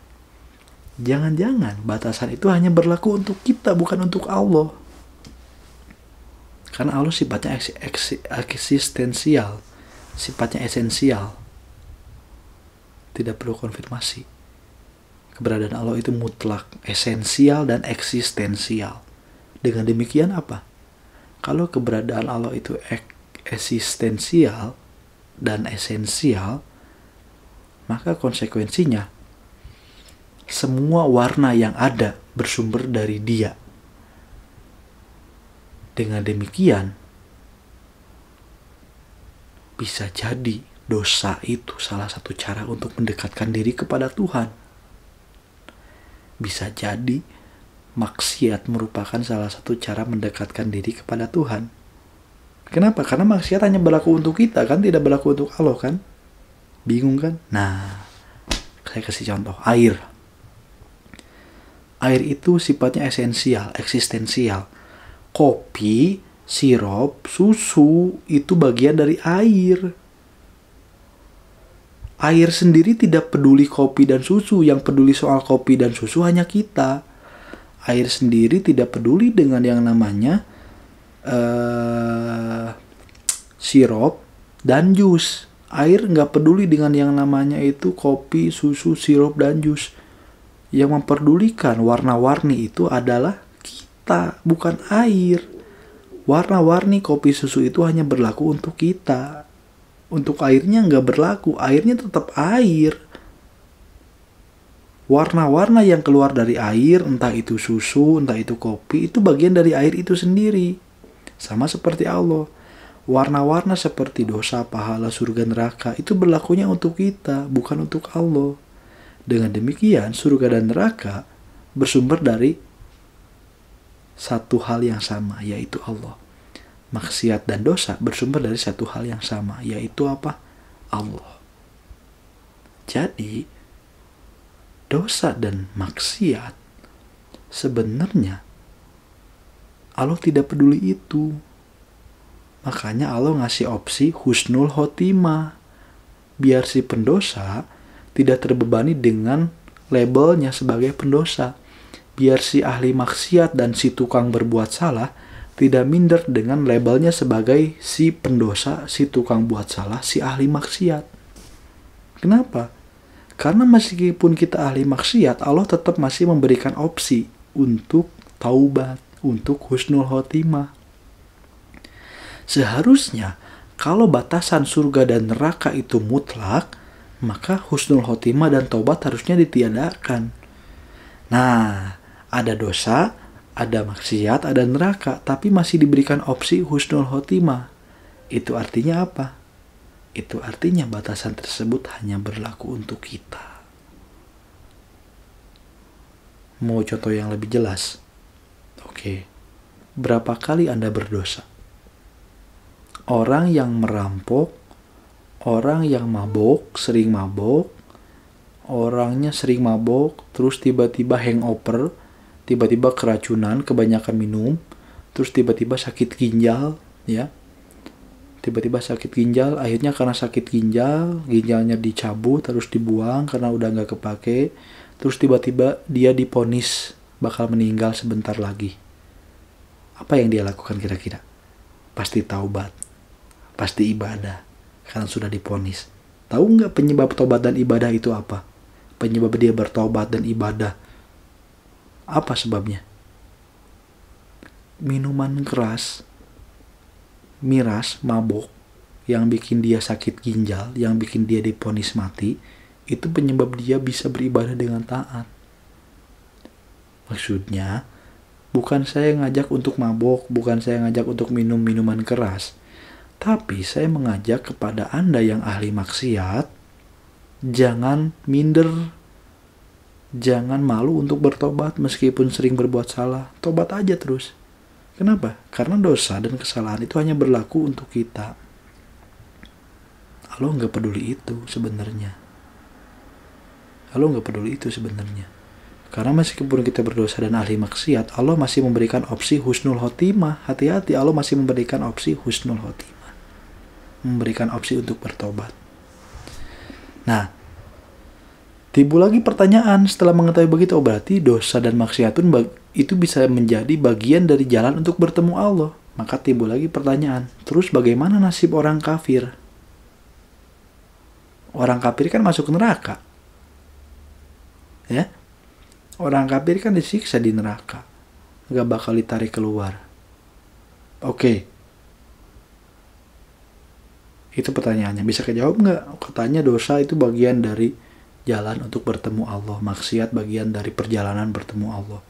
Jangan-jangan batasan itu hanya berlaku untuk kita, bukan untuk Allah. Karena Allah sifatnya eksistensial, sifatnya esensial. Tidak perlu konfirmasi. Keberadaan Allah itu mutlak, esensial dan eksistensial. Dengan demikian apa? Kalau keberadaan Allah itu eksistensial dan esensial, maka konsekuensinya semua warna yang ada bersumber dari Dia. Dengan demikian, bisa jadi dosa itu salah satu cara untuk mendekatkan diri kepada Tuhan. Bisa jadi maksiat merupakan salah satu cara mendekatkan diri kepada Tuhan. Kenapa? Karena maksiat hanya berlaku untuk kita kan, tidak berlaku untuk Allah kan? Bingung kan? Nah, saya kasih contoh. Air. Air itu sifatnya esensial, eksistensial. Kopi, sirup, susu itu bagian dari air. Air sendiri tidak peduli kopi dan susu. Yang peduli soal kopi dan susu hanya kita. Air sendiri tidak peduli dengan yang namanya sirup dan jus. Air nggak peduli dengan yang namanya itu kopi, susu, sirup, dan jus. Yang memperdulikan warna-warni itu adalah kita, bukan air. Warna-warni kopi, susu itu hanya berlaku untuk kita. Untuk airnya nggak berlaku. Airnya tetap air. Warna-warna yang keluar dari air, entah itu susu, entah itu kopi, itu bagian dari air itu sendiri. Sama seperti Allah. Warna-warna seperti dosa, pahala, surga, neraka, itu berlakunya untuk kita, bukan untuk Allah. Dengan demikian, surga dan neraka bersumber dari satu hal yang sama, yaitu Allah. Maksiat dan dosa bersumber dari satu hal yang sama, yaitu apa? Allah. Jadi, dosa dan maksiat sebenarnya Allah tidak peduli itu. Makanya Allah ngasih opsi husnul khotimah. Biar si pendosa tidak terbebani dengan labelnya sebagai pendosa. Biar si ahli maksiat dan si tukang berbuat salah tidak minder dengan labelnya sebagai si pendosa, si tukang buat salah, si ahli maksiat. Kenapa? Karena meskipun kita ahli maksiat, Allah tetap masih memberikan opsi untuk taubat, untuk husnul khotimah. Seharusnya kalau batasan surga dan neraka itu mutlak, maka husnul khotimah dan taubat harusnya ditiadakan. Nah, ada dosa, ada maksiat, ada neraka, tapi masih diberikan opsi husnul khotimah. Itu artinya apa? Itu artinya batasan tersebut hanya berlaku untuk kita. Mau contoh yang lebih jelas? Oke. Berapa kali Anda berdosa? Orang yang merampok, orang yang mabok, sering mabok, orangnya sering mabok, terus tiba-tiba hangover, tiba-tiba keracunan, kebanyakan minum, terus tiba-tiba sakit ginjal, ya. Tiba-tiba sakit ginjal, akhirnya karena sakit ginjal, ginjalnya dicabut, terus dibuang karena udah nggak kepake, terus tiba-tiba dia divonis bakal meninggal sebentar lagi. Apa yang dia lakukan kira-kira? Pasti taubat, pasti ibadah, karena sudah divonis. Tahu nggak penyebab taubat dan ibadah itu apa? Penyebab dia bertaubat dan ibadah, apa sebabnya? Minuman keras, miras, mabok, yang bikin dia sakit ginjal, yang bikin dia divonis mati, itu penyebab dia bisa beribadah dengan taat. Maksudnya, Bukan saya ngajak untuk mabok, bukan saya ngajak untuk minum minuman keras. Tapi saya mengajak kepada Anda yang ahli maksiat, jangan minder, jangan malu untuk bertobat meskipun sering berbuat salah. Tobat aja terus. Kenapa? Karena dosa dan kesalahan itu hanya berlaku untuk kita. Allah nggak peduli itu sebenarnya. Allah nggak peduli itu sebenarnya. Karena meskipun kita berdosa dan ahli maksiat, Allah masih memberikan opsi husnul khotimah. Hati-hati, Allah masih memberikan opsi husnul khotimah. Memberikan opsi untuk bertobat. Nah, timbul lagi pertanyaan setelah mengetahui begitu, berarti dosa dan maksiat itu bisa menjadi bagian dari jalan untuk bertemu Allah. Maka timbul lagi pertanyaan, terus bagaimana nasib orang kafir? Orang kafir kan masuk neraka. Ya? Orang kafir kan disiksa di neraka. Gak bakal ditarik keluar. Oke. Itu pertanyaannya. Bisa kejawab nggak? Katanya dosa itu bagian dari jalan untuk bertemu Allah. Maksiat bagian dari perjalanan bertemu Allah.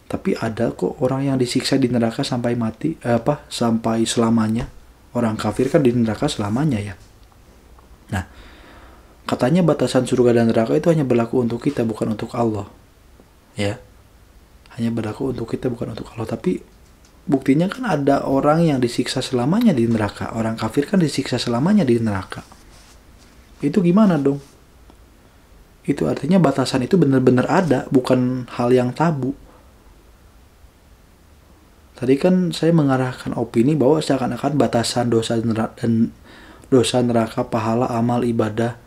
Tapi ada kok orang yang disiksa di neraka sampai mati. Sampai selamanya. Orang kafir kan di neraka selamanya ya. Nah. Katanya batasan surga dan neraka itu hanya berlaku untuk kita, bukan untuk Allah. Ya. Hanya berlaku untuk kita, bukan untuk Allah. Tapi buktinya kan ada orang yang disiksa selamanya di neraka. Orang kafir kan disiksa selamanya di neraka. Itu gimana dong? Itu artinya batasan itu benar-benar ada, bukan hal yang tabu. Tadi kan saya mengarahkan opini bahwa seakan-akan batasan dosa neraka, pahala, amal, ibadah,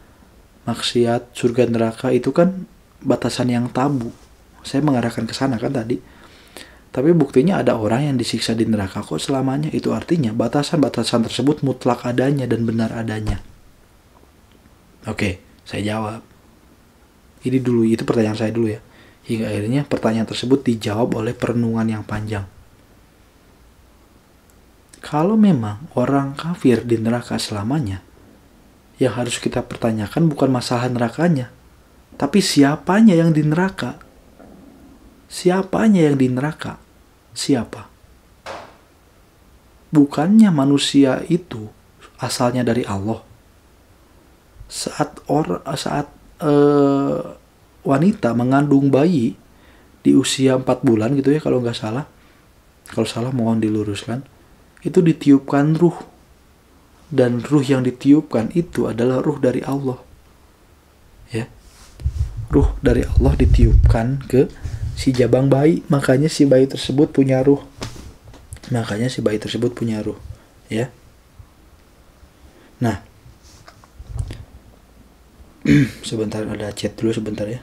maksiat, surga, neraka itu kan batasan yang tabu. Saya mengarahkan ke sana kan tadi. Tapi buktinya ada orang yang disiksa di neraka kok selamanya. Itu artinya batasan-batasan tersebut mutlak adanya dan benar adanya. Oke, saya jawab. Ini dulu, itu pertanyaan saya dulu ya. Hingga akhirnya pertanyaan tersebut dijawab oleh perenungan yang panjang. Kalau memang orang kafir di neraka selamanya, yang harus kita pertanyakan bukan masalah nerakanya, tapi siapanya yang di neraka. Siapanya yang di neraka? Siapa? Bukannya manusia itu asalnya dari Allah. Saat wanita mengandung bayi di usia 4 bulan gitu ya kalau nggak salah. Kalau salah mohon diluruskan. Itu ditiupkan ruh. Dan ruh yang ditiupkan itu adalah ruh dari Allah. Ya. Ruh dari Allah ditiupkan ke si jabang bayi. Makanya si bayi tersebut punya ruh. Ya. Nah. Sebentar, ada chat dulu sebentar ya.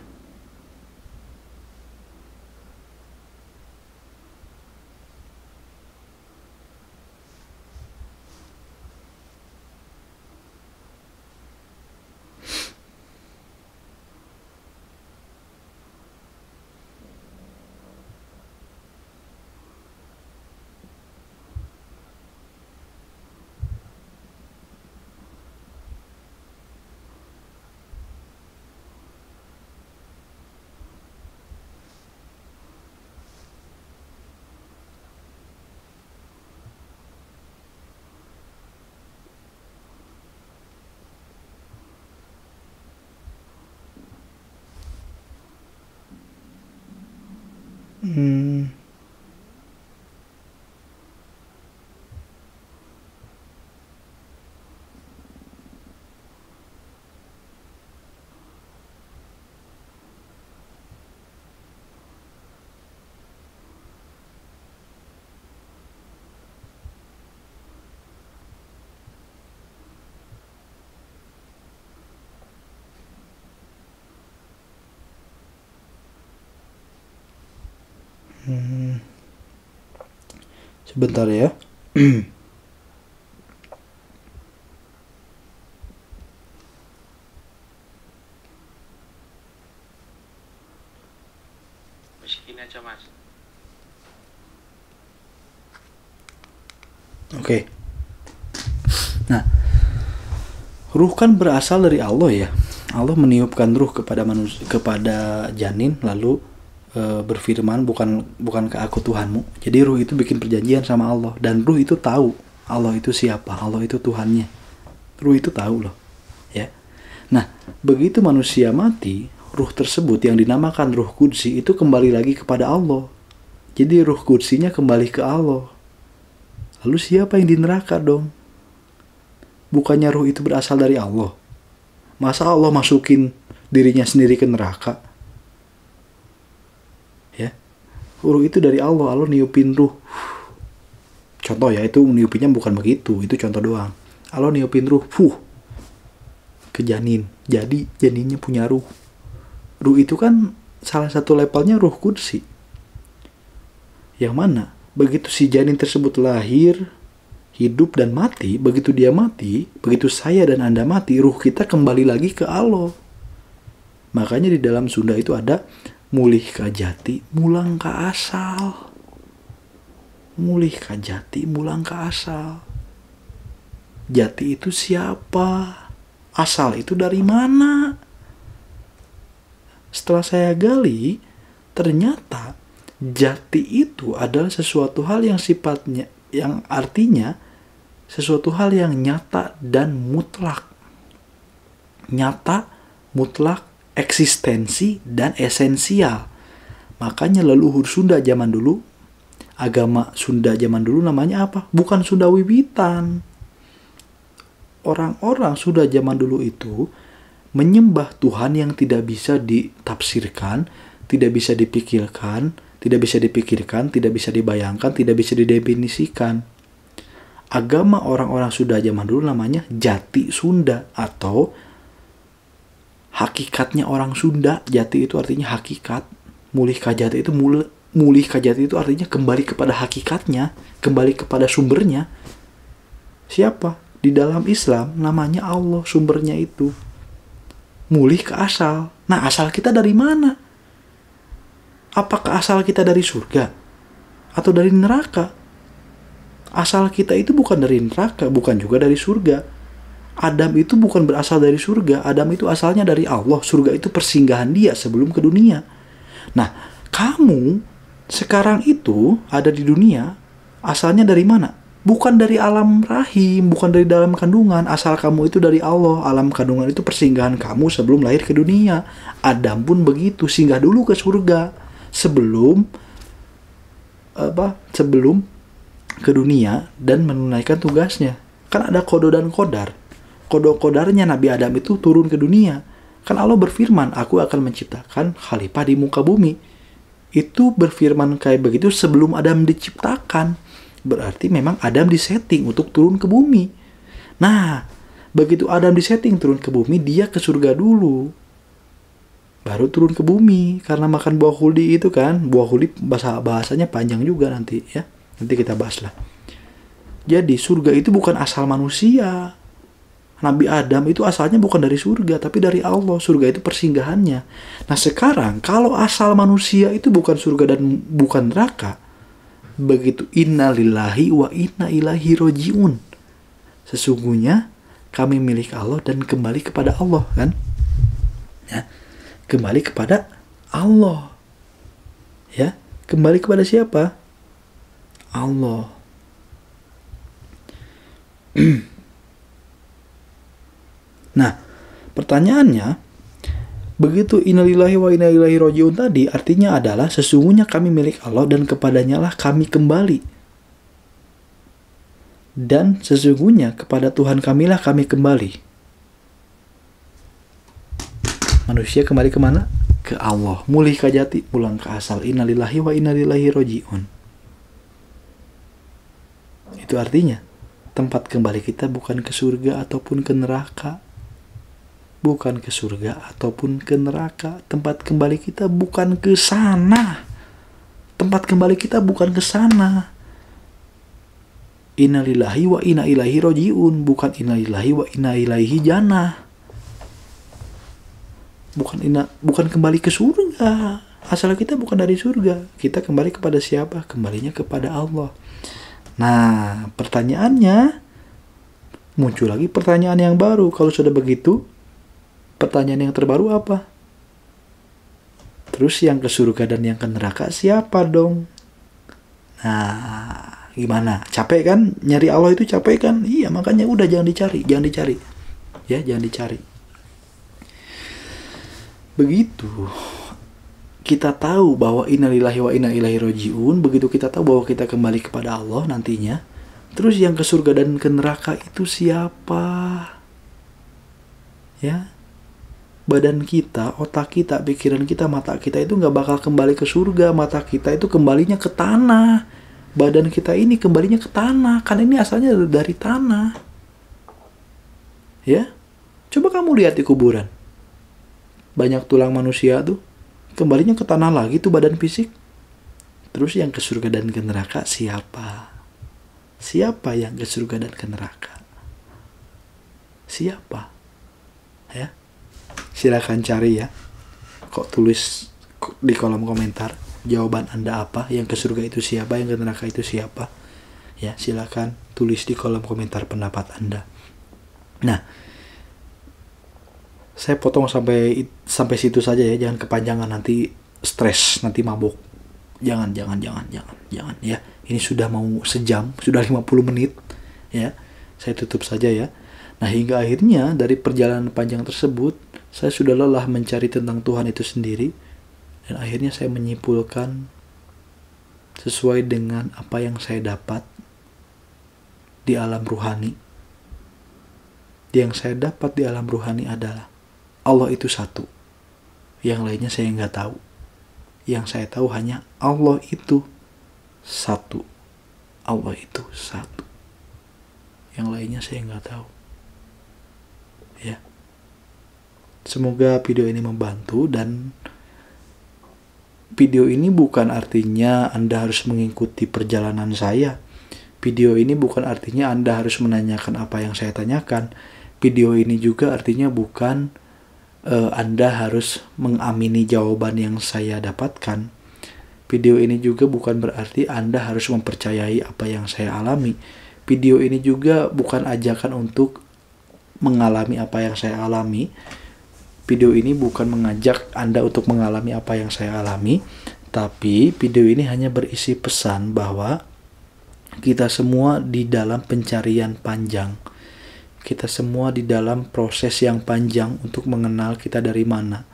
Sebentar ya. Segini aja mas. Oke. Nah, ruh kan berasal dari Allah ya. Allah meniupkan ruh kepada manusia, kepada janin, lalu berfirman, bukankah aku Tuhanmu. Jadi ruh itu bikin perjanjian sama Allah, dan ruh itu tahu Allah itu siapa, Allah itu Tuhannya. Ruh itu tahu loh, ya. Nah, begitu manusia mati, ruh tersebut yang dinamakan ruh qudsi itu kembali lagi kepada Allah. Jadi ruh qudsinya kembali ke Allah. Lalu siapa yang di neraka dong? Bukannya ruh itu berasal dari Allah? Masa Allah masukin dirinya sendiri ke neraka? Ya, ruh itu dari Allah. Allah niupin ruh. Contoh ya, itu niupinnya bukan begitu, itu contoh doang. Allah niupin ruh, ke janin. Jadi janinnya punya ruh. Ruh itu kan salah satu levelnya ruh qudsi. Yang mana begitu si janin tersebut lahir, hidup dan mati, begitu dia mati, begitu saya dan Anda mati, ruh kita kembali lagi ke Allah. Makanya di dalam Sunda itu ada mulih ka jati, mulang ka asal. Mulih ka jati, mulang ka asal. Jati itu siapa? Asal itu dari mana? Setelah saya gali, ternyata jati itu adalah sesuatu hal yang sifatnya, yang artinya sesuatu hal yang nyata dan mutlak. Nyata, mutlak, eksistensi, dan esensial. Makanya leluhur Sunda zaman dulu, agama Sunda zaman dulu namanya apa? Bukan Sunda Wiwitan. Orang-orang Sunda zaman dulu itu menyembah Tuhan yang tidak bisa ditafsirkan, tidak bisa dipikirkan, tidak bisa dibayangkan, tidak bisa didefinisikan. Agama orang-orang Sunda zaman dulu namanya Jati Sunda, atau hakikatnya orang Sunda. Jati itu artinya hakikat. Mulih ka jati itu mulih ka jati itu artinya kembali kepada hakikatnya, kembali kepada sumbernya. Siapa? Di dalam Islam namanya Allah, sumbernya itu. Mulih ke asal. Nah, asal kita dari mana? Apakah asal kita dari surga atau dari neraka? Asal kita itu bukan dari neraka, bukan juga dari surga. Adam itu bukan berasal dari surga. Adam itu asalnya dari Allah. Surga itu persinggahan dia sebelum ke dunia. Nah, kamu sekarang itu ada di dunia, asalnya dari mana? Bukan dari alam rahim, bukan dari dalam kandungan. Asal kamu itu dari Allah. Alam kandungan itu persinggahan kamu sebelum lahir ke dunia. Adam pun begitu, singgah dulu ke surga sebelum ke dunia dan menunaikan tugasnya. Kan ada kodo dan kodar. Kodo-kodarnya Nabi Adam itu turun ke dunia. Kan Allah berfirman, aku akan menciptakan khalifah di muka bumi. Itu berfirman kayak begitu sebelum Adam diciptakan. Berarti memang Adam disetting untuk turun ke bumi. Nah, begitu Adam disetting turun ke bumi, dia ke surga dulu. Baru turun ke bumi karena makan buah khuldi itu kan. Buah khuldi bahasanya panjang juga nanti ya. Nanti kita bahas lah. Jadi surga itu bukan asal manusia. Nabi Adam itu asalnya bukan dari surga, tapi dari Allah. Surga itu persinggahannya. Nah sekarang, kalau asal manusia itu bukan surga dan bukan neraka, begitu innalillahi wa inna ilaihi roji'un. Sesungguhnya kami milik Allah dan kembali kepada Allah, kan? Ya, kembali kepada Allah. Ya, kembali kepada siapa? Allah. Nah, pertanyaannya, begitu innalillahi wa inna ilaihi raji'un tadi artinya adalah sesungguhnya kami milik Allah dan kepadanya lah kami kembali. Dan sesungguhnya kepada Tuhan kamilah kami kembali. Manusia kembali kemana? Ke Allah. Mulih ka jati, pulang ke asal. Innalillahi wa inna ilaihi raji'un. Itu artinya tempat kembali kita bukan ke surga ataupun ke neraka. Bukan ke surga ataupun ke neraka. Tempat kembali kita bukan ke sana. Tempat kembali kita bukan ke sana. Innalillahi wa inna ilaihi raji'un. Bukan innalillahi wa inna ilaihi jannah. Bukan kembali ke surga. Asal kita bukan dari surga. Kita kembali kepada siapa? Kembalinya kepada Allah. Nah, pertanyaannya muncul lagi pertanyaan yang baru. Kalau sudah begitu, pertanyaan yang terbaru apa? Terus yang ke surga dan yang ke neraka siapa dong? Nah, gimana? Capek kan? Nyari Allah itu capek kan? Iya, makanya udah jangan dicari. Ya, jangan dicari. Begitu kita tahu bahwa innalillahi wa inna ilaihi rajiun, begitu kita tahu bahwa kita kembali kepada Allah nantinya, terus yang ke surga dan ke neraka itu siapa? Ya, badan kita, otak kita, pikiran kita, mata kita itu nggak bakal kembali ke surga. Mata kita itu kembalinya ke tanah. Badan kita ini kembalinya ke tanah. Kan ini asalnya dari tanah. Ya, coba kamu lihat di kuburan. Banyak tulang manusia tuh. Kembalinya ke tanah lagi tuh badan fisik. Terus yang ke surga dan ke neraka siapa? Siapa yang ke surga dan ke neraka? Siapa? Ya. Silakan cari ya. Kok tulis di kolom komentar jawaban Anda apa? Yang ke surga itu siapa? Yang ke neraka itu siapa? Ya, silakan tulis di kolom komentar pendapat Anda. Nah, saya potong sampai situ saja ya, jangan kepanjangan, nanti stres, nanti mabuk. Jangan ya. Ini sudah mau sejam, sudah 50 menit ya. Saya tutup saja ya. Nah, hingga akhirnya dari perjalanan panjang tersebut, saya sudah lelah mencari tentang Tuhan itu sendiri, dan akhirnya saya menyimpulkan sesuai dengan apa yang saya dapat di alam ruhani. Yang saya dapat di alam ruhani adalah Allah itu satu. Yang lainnya saya nggak tahu. Yang saya tahu hanya Allah itu satu. Allah itu satu. Yang lainnya saya nggak tahu. Ya. Semoga video ini membantu, dan video ini bukan artinya Anda harus mengikuti perjalanan saya. Video ini bukan artinya Anda harus menanyakan apa yang saya tanyakan. Video ini juga artinya bukan Anda harus mengamini jawaban yang saya dapatkan. Video ini juga bukan berarti Anda harus mempercayai apa yang saya alami. Video ini juga bukan ajakan untuk mengalami apa yang saya alami. Video ini bukan mengajak Anda untuk mengalami apa yang saya alami, tapi video ini hanya berisi pesan bahwa kita semua di dalam pencarian panjang. Kita semua di dalam proses yang panjang untuk mengenal kita dari mana.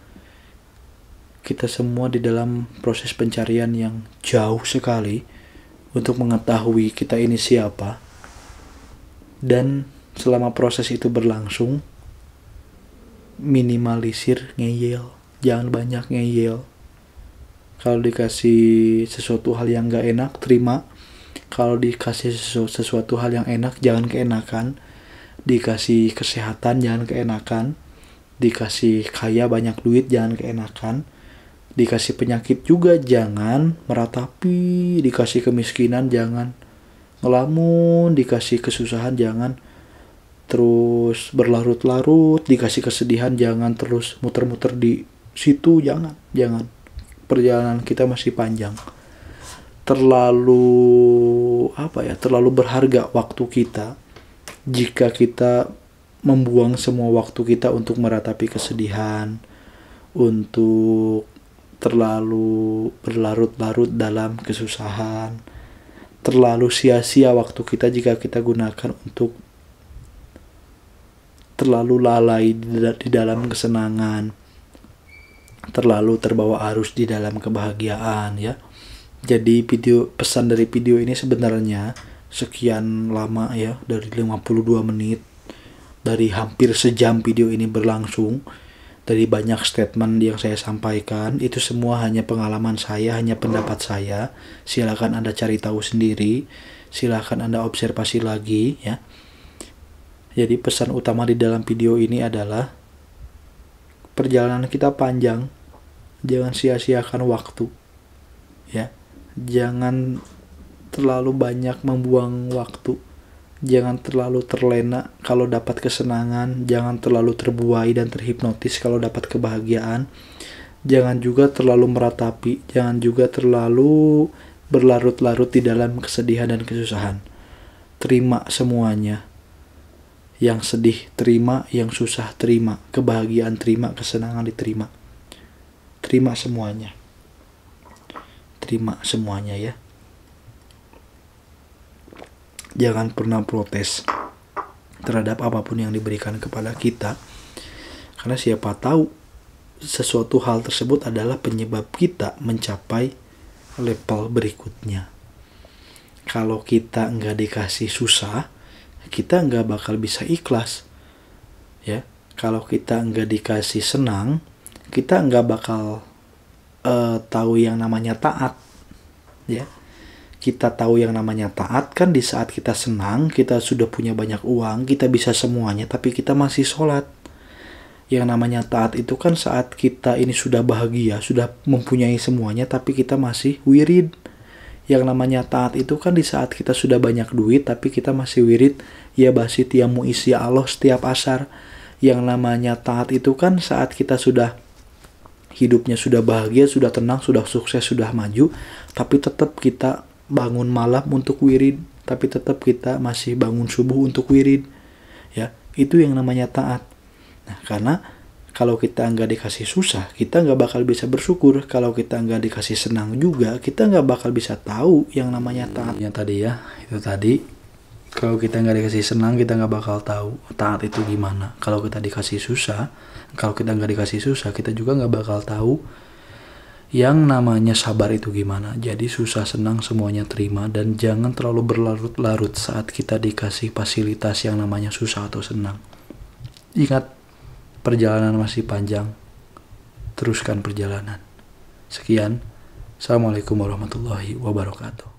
Kita semua di dalam proses pencarian yang jauh sekali untuk mengetahui kita ini siapa. Dan selama proses itu berlangsung, minimalisir ngeyel. Jangan banyak ngeyel. Kalau dikasih sesuatu hal yang gak enak, terima. Kalau dikasih sesuatu hal yang enak, jangan keenakan. Dikasih kesehatan, jangan keenakan. Dikasih kaya banyak duit, jangan keenakan. Dikasih penyakit juga jangan meratapi. Dikasih kemiskinan jangan ngelamun. Dikasih kesusahan jangan terus berlarut-larut. Dikasih kesedihan jangan terus muter-muter di situ. Jangan. Perjalanan kita masih panjang. Terlalu berharga waktu kita jika kita membuang semua waktu kita untuk meratapi kesedihan, untuk terlalu berlarut-larut dalam kesusahan. Terlalu sia-sia waktu kita jika kita gunakan untuk terlalu lalai di dalam kesenangan, terlalu terbawa arus di dalam kebahagiaan ya. Jadi pesan dari video ini sebenarnya sekian lama ya, dari 52 menit, dari hampir sejam video ini berlangsung, dari banyak statement yang saya sampaikan, itu semua hanya pengalaman saya, hanya pendapat saya. Silakan Anda cari tahu sendiri, silakan Anda observasi lagi ya. Jadi pesan utama di dalam video ini adalah perjalanan kita panjang, jangan sia-siakan waktu ya. Jangan terlalu banyak membuang waktu. Jangan terlalu terlena kalau dapat kesenangan. Jangan terlalu terbuai dan terhipnotis kalau dapat kebahagiaan. Jangan juga terlalu meratapi. Jangan juga terlalu berlarut-larut di dalam kesedihan dan kesusahan. Terima semuanya. Yang sedih terima, yang susah terima, kebahagiaan terima, kesenangan diterima. terima semuanya. Terima semuanya ya. Jangan pernah protes terhadap apapun yang diberikan kepada kita. Karena siapa tahu sesuatu hal tersebut adalah penyebab kita mencapai level berikutnya. Kalau kita nggak dikasih susah, kita nggak bakal bisa ikhlas. Ya, kalau kita nggak dikasih senang, kita nggak bakal tahu yang namanya taat. Ya, kita tahu yang namanya taat kan di saat kita senang, kita sudah punya banyak uang, kita bisa semuanya, tapi kita masih sholat. Yang namanya taat itu kan saat kita ini sudah bahagia, sudah mempunyai semuanya, tapi kita masih wirid. Yang namanya taat itu kan di saat kita sudah banyak duit, tapi kita masih wirid, ya basit ya mu'is ya Allah setiap asar. Yang namanya taat itu kan saat kita sudah hidupnya sudah bahagia, sudah tenang, sudah sukses, sudah maju, tapi tetap kita bangun malam untuk wirid, tapi tetap kita masih bangun subuh untuk wirid. Ya, itu yang namanya taat. Nah, karena kalau kita nggak dikasih susah, kita nggak bakal bisa bersyukur. Kalau kita nggak dikasih senang juga, kita nggak bakal bisa tahu yang namanya taat. Yang tadi ya, itu tadi. Kalau kita nggak dikasih senang, kita nggak bakal tahu taat itu gimana. Kalau kita dikasih susah, kalau kita nggak dikasih susah, kita juga nggak bakal tahu yang namanya sabar itu gimana. Jadi susah senang semuanya terima, dan jangan terlalu berlarut-larut saat kita dikasih fasilitas yang namanya susah atau senang. Ingat, perjalanan masih panjang. Teruskan perjalanan. Sekian. Assalamualaikum warahmatullahi wabarakatuh.